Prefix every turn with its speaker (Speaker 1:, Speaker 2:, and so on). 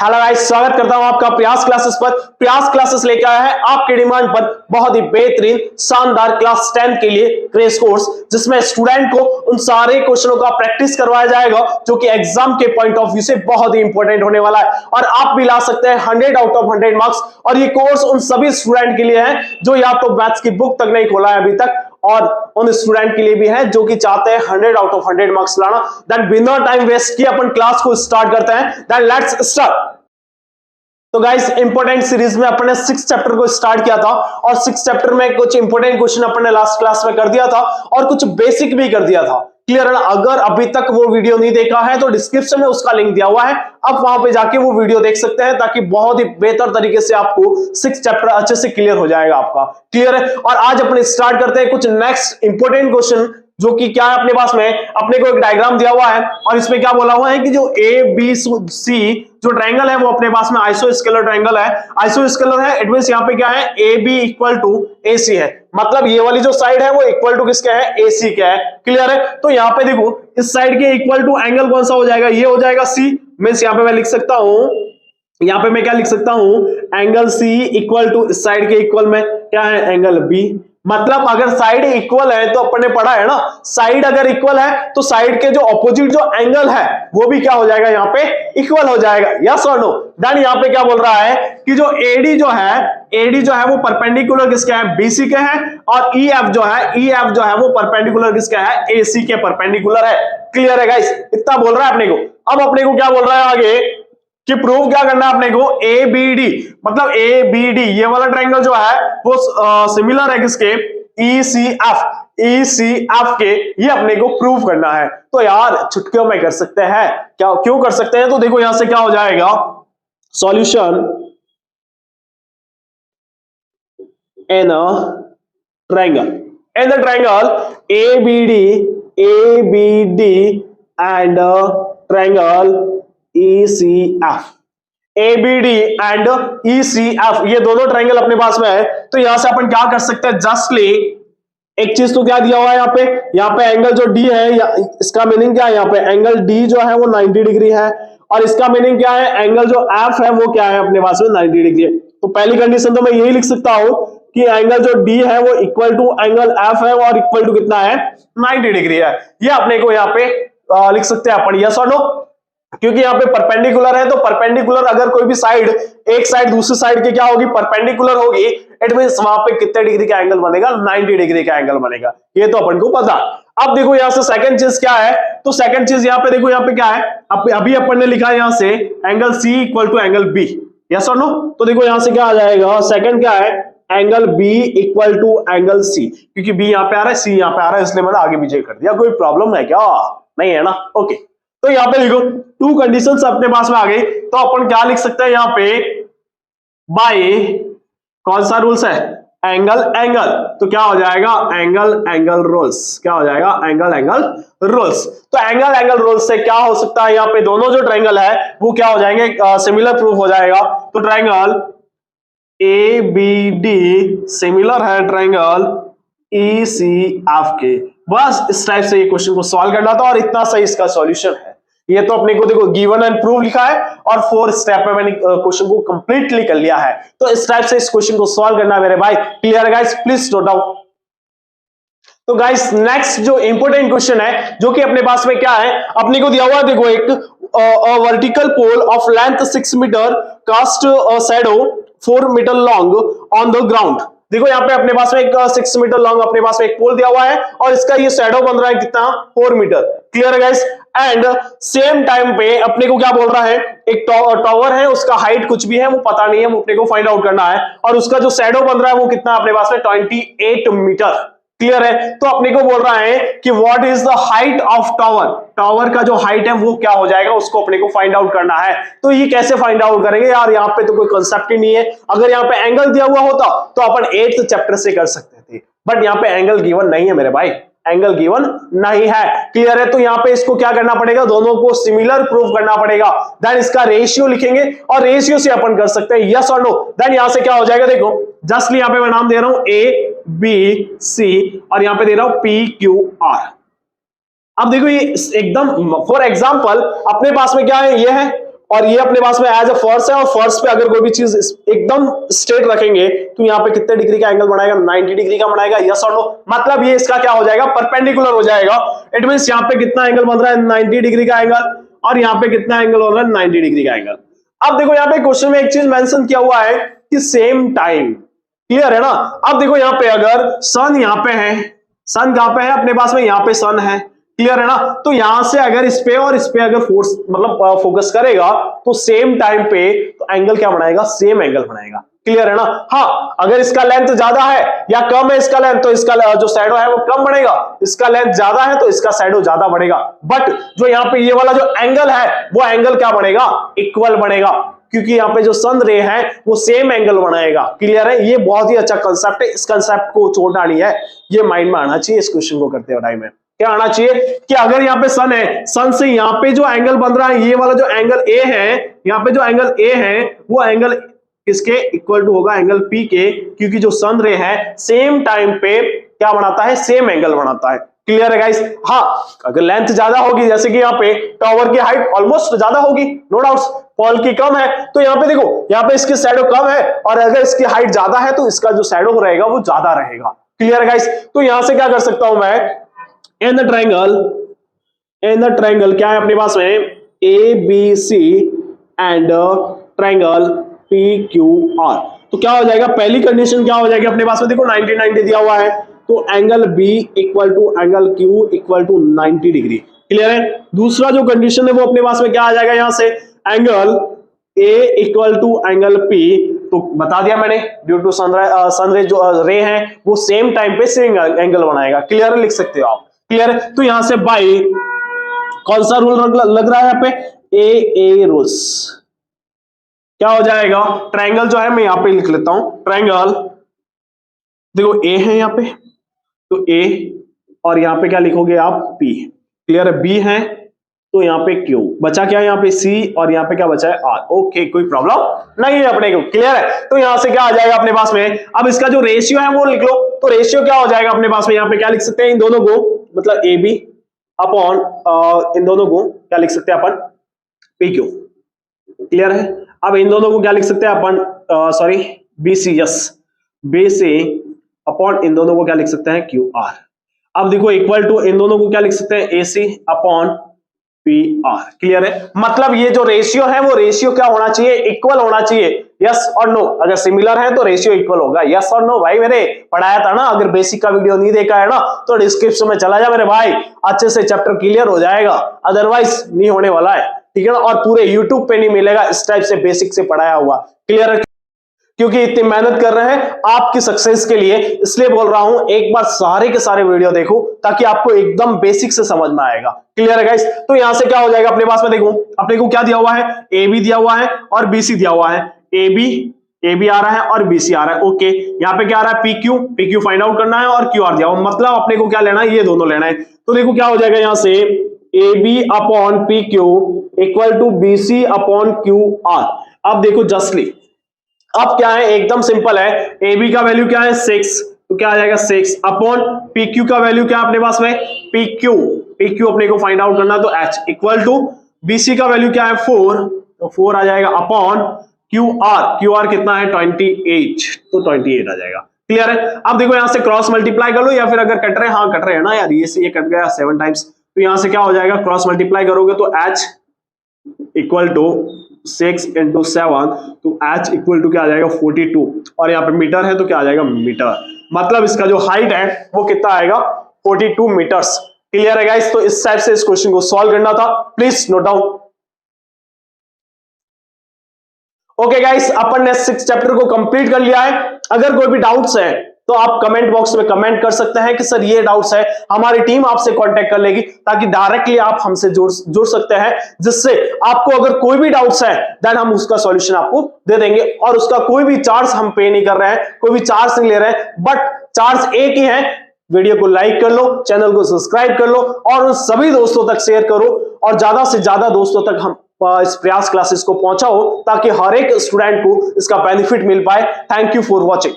Speaker 1: Hello guys, स्वागत करता हूं आपका प्रयास क्लासेस पर। प्रयास क्लासेस लेकर आया है आपके डिमांड पर बहुत ही बेहतरीन शानदार क्लास 10 के लिए क्रैश कोर्स, जिसमें स्टूडेंट को उन सारे क्वेश्चनों का प्रैक्टिस करवाया जाएगा जो कि एग्जाम के पॉइंट ऑफ व्यू से बहुत ही इंपॉर्टेंट होने वाला है और आप भी ला सकते हैं 100 आउट ऑफ 100 मार्क्स। और ये कोर्स उन सभी स्टूडेंट के लिए है जो या तो मैथ्स की बुक तक नहीं खोला है अभी तक, और उन स्टूडेंट के लिए भी है जो कि चाहते हैं 100 आउट ऑफ 100 मार्क्स लाना। देन बिना टाइम वेस्ट किए अपन क्लास को स्टार्ट करते हैं। Then let's start. तो गाइस, इंपोर्टेंट सीरीज में अपने 6 चैप्टर को स्टार्ट किया था और 6 चैप्टर में कुछ इंपोर्टेंट क्वेश्चन अपने लास्ट क्लास में कर दिया था और कुछ बेसिक भी कर दिया था। क्लियर है ना? अगर अभी तक वो वीडियो नहीं देखा है तो डिस्क्रिप्शन में उसका लिंक दिया हुआ है, आप वहां पे जाके वो वीडियो देख सकते हैं ताकि बहुत ही बेहतर तरीके से आपको 6 चैप्टर अच्छे से क्लियर हो जाएगा आपका। क्लियर है? और आज अपने स्टार्ट करते हैं कुछ नेक्स्ट इंपोर्टेंट क्वेश्चन, जो कि क्या है अपने पास में अपने को एक डायग्राम दिया हुआ है और इसमें क्या बोला हुआ है कि जो ए बी सी जो ट्रायंगल है वो अपने पास में आइसोस्केलर ट्रायंगल है। आइसोस्केलर है, इट मींस यहाँ पे क्या है, ए बी इक्वल टू ए सी है। मतलब ये वाली जो साइड है वो इक्वल टू किसके है, ए सी के है। क्लियर है? तो यहाँ पे देखो इस साइड के इक्वल टू एंगल कौन सा हो जाएगा, ये हो जाएगा सी। मींस यहाँ पे मैं लिख सकता हूं, यहाँ पे मैं क्या लिख सकता हूं, एंगल सी इक्वल टू इस साइड के इक्वल में क्या है, एंगल बी। मतलब अगर साइड इक्वल है तो अपन ने पढ़ा है ना, साइड अगर इक्वल है तो साइड के जो ऑपोजिट जो एंगल है वो भी क्या हो जाएगा, यहाँ पे इक्वल हो जाएगा। यस और नो? देन यहाँ पे क्या बोल रहा है कि जो एडी जो है वो परपेंडिकुलर किसके है, बीसी के है, और ईएफ जो है वो परपेंडिकुलर किसके है, एसी के परपेंडिकुलर है। क्लियर है गाइस? इतना बोल रहा है अपने को। अब अपने को क्या बोल रहा है आगे कि प्रूव क्या करना है अपने को, ए बी डी, मतलब ए बी डी ये वाला ट्रायंगल जो है वो सिमिलर है किसके, ECF के, ये अपने को प्रूव करना है। तो यार चुटकियों में कर सकते हैं क्या, क्यों कर सकते हैं? तो देखो यहां से क्या हो जाएगा, solution in a triangle, in the triangle ABD and triangle ECF, ABD and ECF ये दोनों ट्रायंगल अपने पास में है। तो यहां से अपन क्या कर सकते हैं, जस्टली एक चीज तो क्या दिया हुआ है यहाँ पे एंगल जो D है, इसका मीनिंग क्या है, यहाँ पे एंगल D जो है वो 90 डिग्री है, और इसका मीनिंग क्या है, एंगल जो F है वो क्या है अपने पास में 90 डिग्री है। तो पहली कंडीशन तो मैं यही लिख सकता हूं कि एंगल जो D है वो इक्वल टू एंगल F है और इक्वल टू कितना है, 90 डिग्री है। ये अपने को यहाँ पे लिख सकते हैं अपन। यस और नो? क्योंकि यहाँ पे परपेंडिकुलर है, तो परपेंडिकुलर अगर कोई भी साइड, एक साइड दूसरी साइड के क्या होगी, परपेंडिकुलर होगी, इट मींस वहां पे कितने डिग्री का एंगल बनेगा, 90 डिग्री का एंगल बनेगा। ये तो अपन को पता। अब देखो यहां से सेकंड चीज क्या है, तो सेकंड चीज यहाँ पे देखो, यहाँ पे क्या है, अभी अपन ने लिखा है यहां से angle C equal to angle B. Yes और नो? तो देखो यहां से क्या आ जाएगा, सेकंड क्या है, angle B equal to angle C, क्योंकि बी यहाँ पे आ रहा है, सी यहाँ पे आ रहा है, इसलिए मैंने आगे पीछे कर दिया। कोई प्रॉब्लम है क्या? नहीं है ना? ओके। तो यहाँ पे देखो 2 कंडीशंस अपने पास में आ गई, तो अपन क्या लिख सकते हैं यहाँ पे, बाय कौन सा रूल्स है, एंगल तो क्या हो जाएगा, एंगल रूल्स। क्या हो जाएगा, एंगल रूल्स। तो एंगल रूल्स से क्या हो सकता है, यहाँ पे दोनों जो ट्रायंगल है वो क्या हो जाएंगे, सिमिलर प्रूफ हो जाएगा। तो ट्रायंगल ABD सिमिलर है ट्रायंगल ECF के। बस इस टाइप से ये क्वेश्चन को सॉल्व करना था और इतना सही इसका सॉल्यूशन है। ये तो अपने को देखो गिवन एंड प्रूव लिखा है और 4 स्टेप में मैंने क्वेश्चन को कंप्लीटली कर लिया है। तो इस टाइप से इस क्वेश्चन को सॉल्व करना है मेरे भाई। क्लियर है गाइस? Please note down. तो गाइस नेक्स्ट जो इंपोर्टेंट क्वेश्चन है, जो कि अपने पास में क्या है, अपने को दिया हुआ देखो, एक vertical pole of length 6 metre cast shadow 4 metre long on the ground. देखो यहाँ पे अपने पास में एक 6 मीटर लॉन्ग अपने पास में एक पोल दिया हुआ है और इसका ये शैडो बन रहा है कितना, 4 मीटर। क्लियर है गाइस? एंड सेम टाइम पे अपने को क्या बोल रहा है, एक टावर है, उसका हाइट कुछ भी है वो पता नहीं है, वो अपने को फाइंड आउट करना है, और उसका जो शैडो बन रहा है वो कितना अपने पास में 28 मीटर। क्लियर है? तो अपने को बोल रहा है कि what is the height of tower का जो हाइट है वो क्या हो जाएगा, उसको अपने को फाइंड आउट करना है। तो ये कैसे फाइंड आउट करेंगे यार, यहाँ पे तो कोई कंसेप्ट ही नहीं है। अगर यहाँ पे एंगल दिया हुआ होता तो अपन 8th चैप्टर से कर सकते थे, बट यहाँ पे एंगल गिवन नहीं है मेरे भाई, एंगल गिवन नहीं है। क्लियर है? तो यहाँ पे इसको क्या करना पड़ेगा, दोनों को सिमिलर प्रूफ करना पड़ेगा। देन इसका रेशियो लिखेंगे और रेशियो से अपन कर सकते हैं यस और नो। देन यहां से क्या हो जाएगा, देखो जस्टली यहाँ पे मैं नाम दे रहा हूं ABC और यहाँ पे दे रहा हूं PQR। अब देखो ये एकदम फॉर एग्जांपल अपने पास में क्या है, ये है और ये अपने पास में एज अ फोर्स है, और फोर्स पे अगर कोई भी चीज एकदम स्ट्रेट रखेंगे तो यहाँ पे कितने डिग्री का एंगल बनाएगा, 90 डिग्री का बनाएगा, यस और नो। मतलब ये इसका क्या हो जाएगा, परपेंडिकुलर हो जाएगा। इट मींस यहाँ पे कितना एंगल बन रहा है, 90 डिग्री का एंगल, और यहाँ पे कितना एंगल बन रहा है, 90 डिग्री का एंगल। अब देखो यहाँ पे क्वेश्चन में एक चीज मेंशन किया हुआ है कि सेम टाइम, क्लियर है ना। अब देखो यहाँ पे अगर सन यहाँ पे है, सन कहां पे है अपने पास में, यहाँ पे सन है, क्लियर है ना। तो यहां से अगर इस पे और इस पे अगर फोर्स मतलब फोकस करेगा तो सेम टाइम पे तो एंगल क्या बनाएगा, सेम एंगल बनाएगा, क्लियर है ना। हाँ, अगर इसका लेंथ ज्यादा है या कम है इसका लेंथ, तो इसका जो शैडो है वो कम बढ़ेगा, इसका लेंथ ज्यादा है तो इसका शैडो ज्यादा बढ़ेगा। बट जो यहाँ पे ये वाला जो एंगल है वो एंगल क्या बनेगा, इक्वल बनेगा, क्योंकि यहाँ पे जो सन रे है वो सेम एंगल बनाएगा, क्लियर है। ये बहुत ही अच्छा कंसेप्ट है, इस कंसेप्ट को छोड़ना नहीं है, ये माइंड में आना चाहिए इस क्वेश्चन को करते हुए टाइम में। क्या आना चाहिए कि अगर यहाँ पे सन है, सन से यहाँ पे जो एंगल बन रहा है, ये वाला जो एंगल ए है, यहाँ पे जो एंगल ए है वो एंगल किसके इक्वल टू होगा, एंगल पी के, क्योंकि जो सन रे है सेम टाइम पे क्या बनाता है, सेम एंगल बनाता है, क्लियर है गाइस। हाँ, अगर लेंथ ज्यादा होगी, जैसे कि यहाँ पे टावर की हाइट ऑलमोस्ट ज्यादा होगी, नो डाउट्स, पॉल की कम है, तो यहाँ पे देखो यहाँ पे इसकी शैडो कम है, और अगर इसकी हाइट ज्यादा है तो इसका जो शैडो रहेगा वो ज्यादा रहेगा, क्लियर है गाइस। तो यहां से क्या कर सकता हूं मैं, इन द ट्रायंगल क्या है अपने पास में, A B C and triangle P Q R. तो क्या हो जाएगा, पहली कंडीशन क्या हो जाएगी अपने पास में, देखो 90 90 दिया हुआ है, तो angle B equal to angle Q equal to 90 degree, clear है। दूसरा जो कंडीशन है वो अपने पास में क्या आ जाएगा, यहां से angle A equal to angle P, तो बता दिया मैंने, ड्यू टू सनरे जो रे है वो सेम टाइम पे सेम एंगल बनाएगा, क्लियर है, लिख सकते हो आप, क्लियर है। तो यहां से बाय कौन सा रूल लग रहा है यहाँ पे, ए रूल्स, क्या हो जाएगा, ट्रायंगल जो है मैं यहाँ पे लिख लेता हूं, ट्रायंगल देखो ए है यहाँ पे, तो ए, और यहाँ पे क्या लिखोगे आप, पी, क्लियर है। बी है तो यहाँ पे क्यू, बचा क्या यहाँ पे सी, और यहाँ पे क्या बचा है आर, ओके, कोई प्रॉब्लम नहीं है अपने को, क्लियर है। तो यहां से क्या आ जाएगा अपने पास में, अब इसका जो रेशियो है वो लिख लो, तो रेशियो क्या हो जाएगा अपने पास में, यहाँ पे क्या लिख सकते हैं, इन दोनों को मतलब ए बी अपॉन इन दोनों को क्या लिख सकते हैं अपन, पी क्यू, क्लियर है। अब इन दोनों को क्या लिख सकते हैं अपन, sorry B C, yes, B C upon इन दोनों को क्या लिख सकते हैं, क्यू आर। अब देखो इक्वल टू इन दोनों को क्या लिख सकते हैं, ए सी अपॉन पी आर, क्लियर है। मतलब ये जो रेशियो है वो रेशियो क्या होना चाहिए, इक्वल होना चाहिए, यस और नो। अगर सिमिलर है तो रेशियो इक्वल होगा, यस और नो। भाई मैंने पढ़ाया था ना, अगर बेसिक का वीडियो नहीं देखा है ना तो डिस्क्रिप्शन में चला जा मेरे भाई, अच्छे से चैप्टर क्लियर हो जाएगा, अदरवाइज नहीं होने वाला है, ठीक है ना। और पूरे यूट्यूब पे नहीं मिलेगा इस टाइप से बेसिक से पढ़ाया हुआ, क्लियर है, क्योंकि इतनी मेहनत कर रहे हैं आपकी सक्सेस के लिए, इसलिए बोल रहा हूं एक बार सारे के सारे वीडियो देखो ताकि आपको एकदम बेसिक से समझ में आएगा, क्लियर है गाइस। तो यहां से क्या हो जाएगा अपने पास में, देखो अपने को क्या दिया हुआ है, ए बी दिया हुआ है और बी सी दिया हुआ है, ए बी आ रहा है और बी सी आ रहा है, ओके। यहाँ पे क्या आ रहा है, पी क्यू फाइंड आउट करना है और क्यू आर दिया हुआ, मतलब अपने को क्या लेना है, ये दोनों लेना है। तो देखो क्या हो जाएगा यहां से, A B upon P Q equal to B C upon Q R. अब देखो जस्टली, अब क्या है, एकदम सिंपल है, ए बी का वैल्यू क्या है 6, तो क्या आ जाएगा 6 अपॉन पी क्यू का वैल्यू क्या है अपने पास में, पी क्यू अपने को फाइंड आउट करना, तो H equal to B C का वैल्यू क्या है 4, तो 4 आ जाएगा अपॉन क्यू आर कितना है 28, तो 28 आ जाएगा, क्लियर है। अब देखो यहां से क्रॉस मल्टीप्लाई कर लो, या फिर अगर कट रहे, हाँ कट रहे हैं ना यार, ये कट गया 7 टाइम्स, तो यहां से क्या हो जाएगा, क्रॉस मल्टीप्लाई करोगे तो एच इक्वल टू 6 into 7, तो h इक्वल टू क्या आ जाएगा 42, और यहाँ पे मीटर है तो क्या आ जाएगा मीटर, मतलब इसका जो हाइट है वो कितना आएगा 42 मीटर्स, क्लियर है गाइस। तो इस टाइप से इस क्वेश्चन को सॉल्व करना था, please note down. Okay guys, अपन ने 6 चैप्टर को कंप्लीट कर लिया है। अगर कोई भी डाउट्स है तो आप कमेंट बॉक्स में कमेंट कर सकते हैं कि सर ये डाउट्स है, हमारी टीम आपसे कांटेक्ट कर लेगी, ताकि डायरेक्टली आप हमसे जुड़ सकते हैं, जिससे आपको अगर कोई भी डाउट्स है देन हम उसका सॉल्यूशन आपको दे देंगे, और उसका कोई भी चार्ज हम पे नहीं कर रहे हैं, कोई भी चार्ज नहीं ले रहे हैं, बट चार्ज एक ही है, वीडियो को लाइक कर लो, चैनल को सब्सक्राइब कर लो, और उन सभी दोस्तों तक शेयर करो, और ज्यादा से ज्यादा दोस्तों तक हम इस प्रयास क्लासेस को पहुंचाओ, ताकि हर एक स्टूडेंट को इसका बेनिफिट मिल पाए। Thank you for watching.